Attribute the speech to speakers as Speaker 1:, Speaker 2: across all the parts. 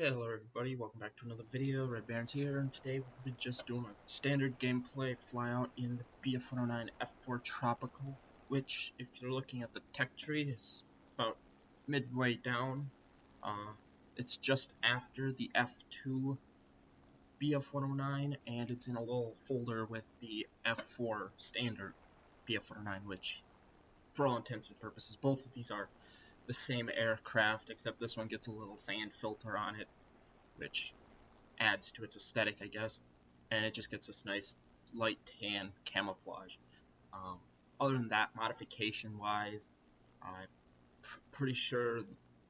Speaker 1: Hello everybody, welcome back to another video. Red Baron's here, and today we'll be just doing a standard gameplay flyout in the Bf109-f4 Tropical, which, if you're looking at the tech tree, is about midway down. It's just after the F2 Bf109, and it's in a little folder with the F4 standard Bf109, which, for all intents and purposes, both of these are the same aircraft, except this one gets a little sand filter on it, which adds to its aesthetic, I guess, and it just gets this nice light tan camouflage. Other than that, modification-wise, I'm pretty sure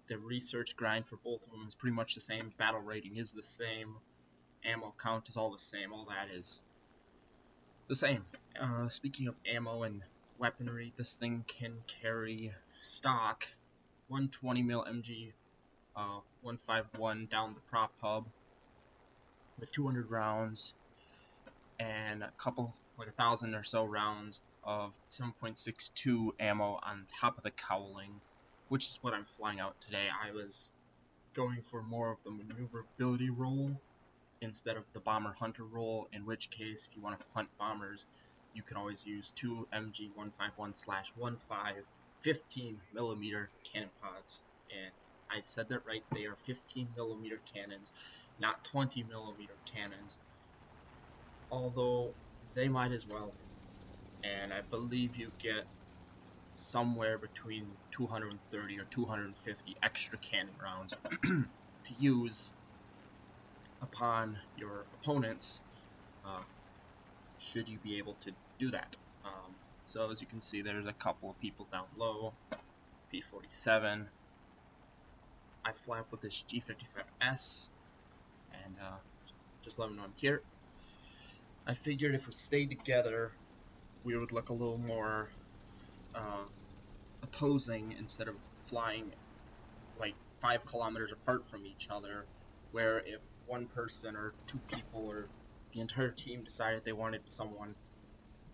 Speaker 1: the research grind for both of them is pretty much the same. Battle rating is the same. Ammo count is all the same. All that is the same. Speaking of ammo and weaponry, this thing can carry stock 120mm MG 151 down the prop hub with 200 rounds and a couple, like 1,000 or so rounds of 7.62 ammo on top of the cowling, which is what I'm flying out today. I was going for more of the maneuverability role instead of the bomber hunter role, in which case if you want to hunt bombers you can always use two MG 151/15 15mm cannon pods, and I said that right, they are 15mm cannons, not 20mm cannons, although they might as well, and I believe you get somewhere between 230 or 250 extra cannon rounds to use upon your opponents, should you be able to do that. So as you can see, there's a couple of people down low. P-47. I fly up with this G55S, and just let them know I'm here. I figured if we stayed together, we would look a little more opposing instead of flying like 5 kilometers apart from each other, where if one person or two people or the entire team decided they wanted someone,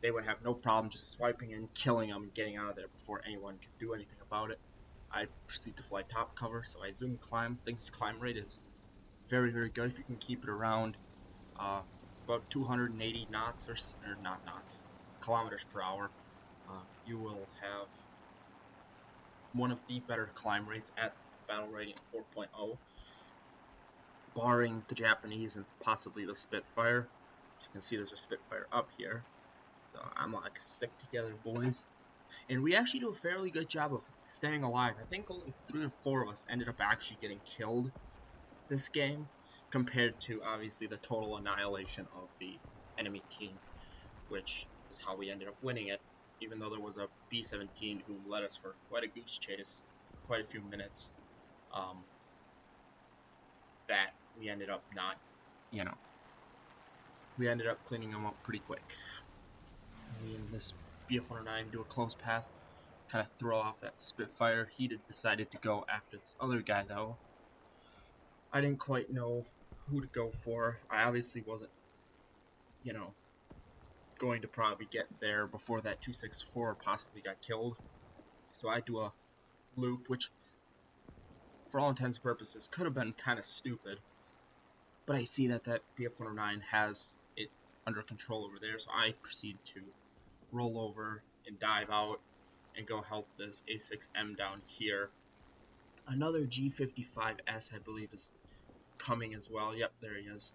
Speaker 1: they would have no problem just swiping and killing them and getting out of there before anyone could do anything about it. I proceed to fly top cover, so I zoom climb. Thinks climb rate is very, very good if you can keep it around about 280 knots, or not knots, kilometers per hour. You will have one of the better climb rates at battle rating 4.0, barring the Japanese and possibly the Spitfire. As you can see, there's a Spitfire up here. So I'm like, stick together, boys. And we actually do a fairly good job of staying alive. I think only 3 or 4 of us ended up actually getting killed this game, compared to obviously the total annihilation of the enemy team, which is how we ended up winning it, even though there was a B-17 who led us for quite a goose chase, quite a few minutes, that we ended up not, we ended up cleaning them up pretty quick. Me and this Bf109 do a close pass, kind of throw off that Spitfire. He decided to go after this other guy though. I didn't quite know who to go for. I obviously wasn't, going to probably get there before that 264 possibly got killed. So I do a loop, which for all intents and purposes could have been kind of stupid. But I see that Bf109 has it under control over there, so I proceed to roll over and dive out and go help this A6M down here. Another G55S, I believe, is coming as well. Yep, there he is.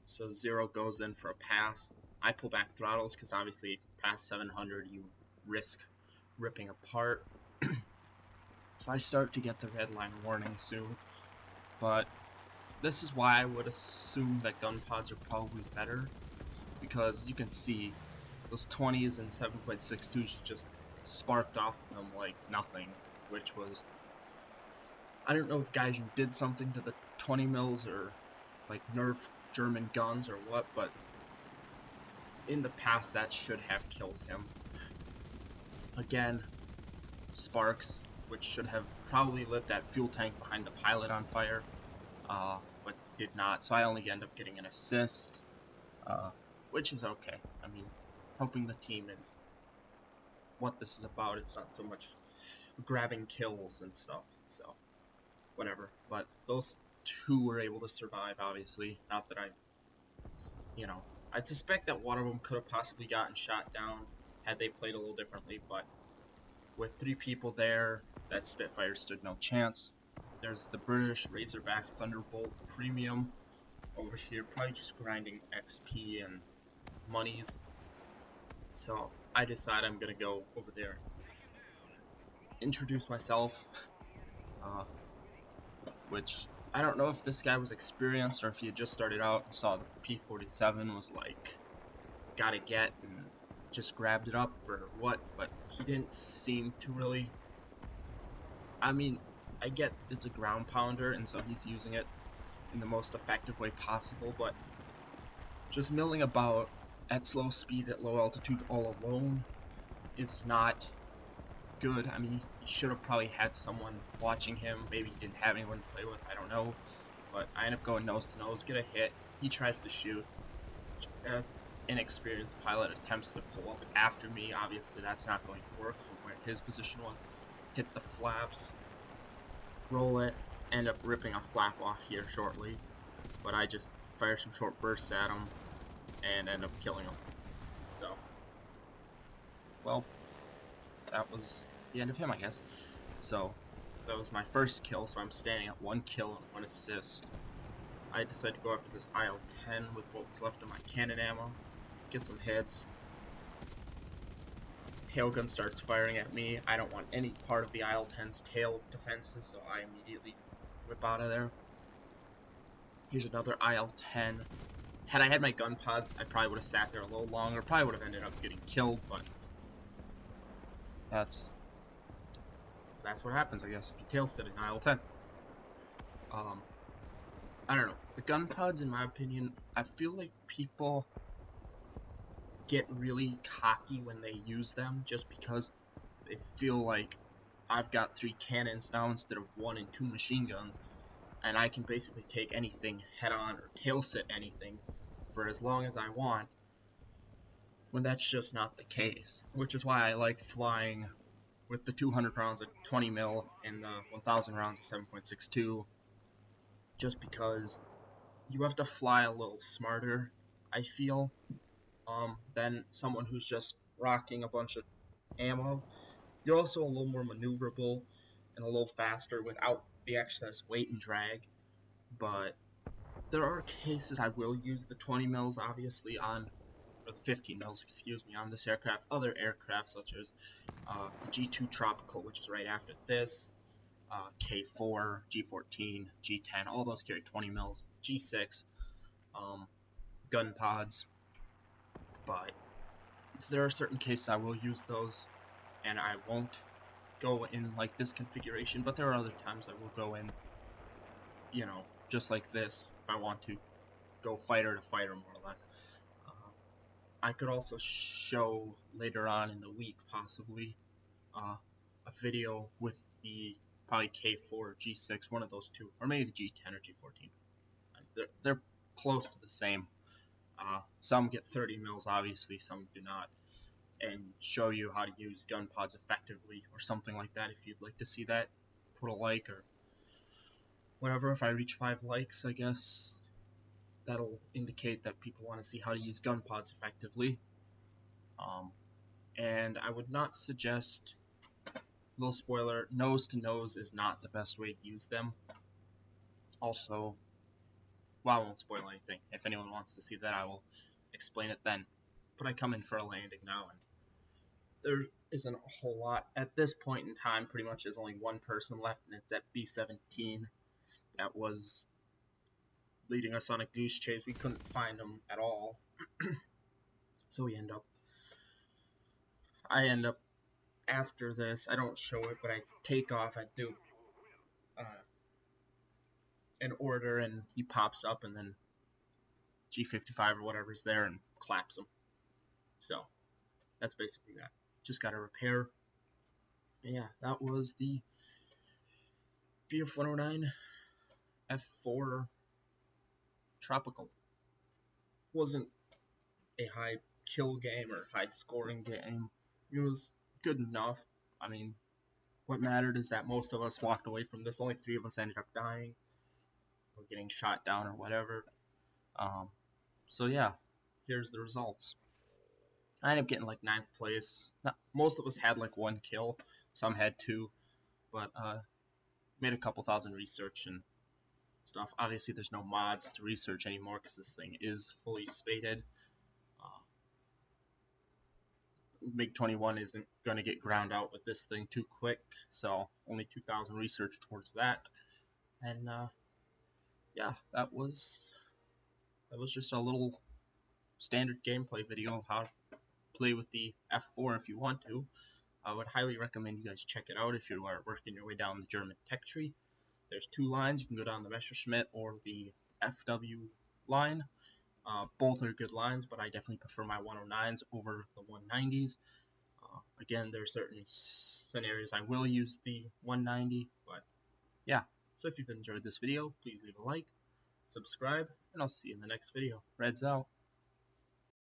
Speaker 1: So Zero goes in for a pass. I pull back throttles because obviously past 700 you risk ripping apart. So I start to get the red line warning soon. But this is why I would assume that gun pods are probably better, because you can see those 20s and 7.62s just sparked off of them like nothing, which was, I don't know if Gaijin did something to the 20 mils or like nerf German guns or what, but in the past that should have killed him. Again, sparks, which should have probably lit that fuel tank behind the pilot on fire, but did not, so I only end up getting an assist, which is okay. I mean, helping the team is what this is about. It's not so much grabbing kills and stuff. So whatever. But those two were able to survive, obviously. Not that I'd suspect that one of them could have possibly gotten shot down had they played a little differently, but with 3 people there, that Spitfire stood no chance. There's the British Razorback Thunderbolt Premium over here, probably just grinding XP and monies. So I decide I'm gonna go over there, introduce myself, which I don't know if this guy was experienced or if he had just started out and saw the P-47 was like, gotta get, and just grabbed it up or what, but he didn't seem to really. I mean, I get it's a ground pounder, and so he's using it in the most effective way possible, but just milling about at slow speeds at low altitude all alone is not good. I mean, he should have probably had someone watching him. Maybe he didn't have anyone to play with, I don't know. But I end up going nose to nose, get a hit. He tries to shoot. Inexperienced pilot attempts to pull up after me. Obviously, that's not going to work from where his position was. Hit the flaps, roll it, end up ripping a flap off here shortly. But I just fire some short bursts at him and end up killing him. So, well, that was the end of him, I guess. So, that was my first kill, so I'm standing at 1 kill and 1 assist. I decided to go after this IL-10 with what was left of my cannon ammo, get some hits. Tailgun starts firing at me. I don't want any part of the IL-10's tail defenses, so I immediately whip out of there. Here's another IL-10. Had I had my gun pods, I probably would have sat there a little longer, probably would have ended up getting killed, but that's what happens, I guess, if you tail sit an IL-10. I don't know. The gun pods, in my opinion, I feel like people get really cocky when they use them just because they feel like I've got 3 cannons now instead of 1 and 2 machine guns, and I can basically take anything head on or tail sit anything for as long as I want, when that's just not the case. Which is why I like flying with the 200 rounds of 20 mil and the 1000 rounds of 7.62, just because you have to fly a little smarter, I feel, than someone who's just rocking a bunch of ammo. You're also a little more maneuverable and a little faster without the excess weight and drag, but there are cases I will use the 20 mils, obviously, or the 15 mils, excuse me, on this aircraft. Other aircraft, such as the G2 Tropical, which is right after this, K4, G14, G10, all those carry 20 mils, G6, gun pods, but there are certain cases I will use those, and I won't go in like this configuration, but there are other times I will go in, just like this, if I want to go fighter to fighter, more or less. I could also show later on in the week, possibly, a video with the probably K4 or G6, one of those two, or maybe the G10 or G14. They're close to the same. Some get 30 mils, obviously, some do not, and show you how to use gun pods effectively, or something like that. If you'd like to see that, put a like, or whatever. If I reach 5 likes, I guess that'll indicate that people want to see how to use gun pods effectively. And I would not suggest, little spoiler, nose to nose is not the best way to use them. Also, well, I won't spoil anything. If anyone wants to see that, I will explain it then. But I come in for a landing now, and there isn't a whole lot. At this point in time, pretty much there's only one person left, and it's that B-17 that was leading us on a goose chase. We couldn't find him at all. So I end up, after this, I don't show it, but I take off, I do an order, and he pops up, and then G55 or whatever's there and claps him. So that's basically that. Just got to repair. Yeah, that was the Bf109-f4 Tropical. Wasn't a high kill game or high scoring game. It was good enough. I mean, What mattered is that most of us walked away from this. Only 3 of us ended up dying or getting shot down or whatever. So yeah, here's the results. I ended up getting like 9th place. Most of us had like 1 kill, some had 2, but made a couple thousand research and stuff. Obviously, there's no mods to research anymore because this thing is fully spaded. MiG-21 isn't going to get ground out with this thing too quick, so only 2,000 research towards that. And yeah, that was just a little standard gameplay video of how to play with the F4 if you want to. I would highly recommend you guys check it out if you are working your way down the German tech tree. There's 2 lines. You can go down the Messerschmitt or the FW line. Both are good lines, but I definitely prefer my 109s over the 190s. Again, there are certain scenarios I will use the 190, but yeah. So if you've enjoyed this video, please leave a like, subscribe, and I'll see you in the next video. Reds out.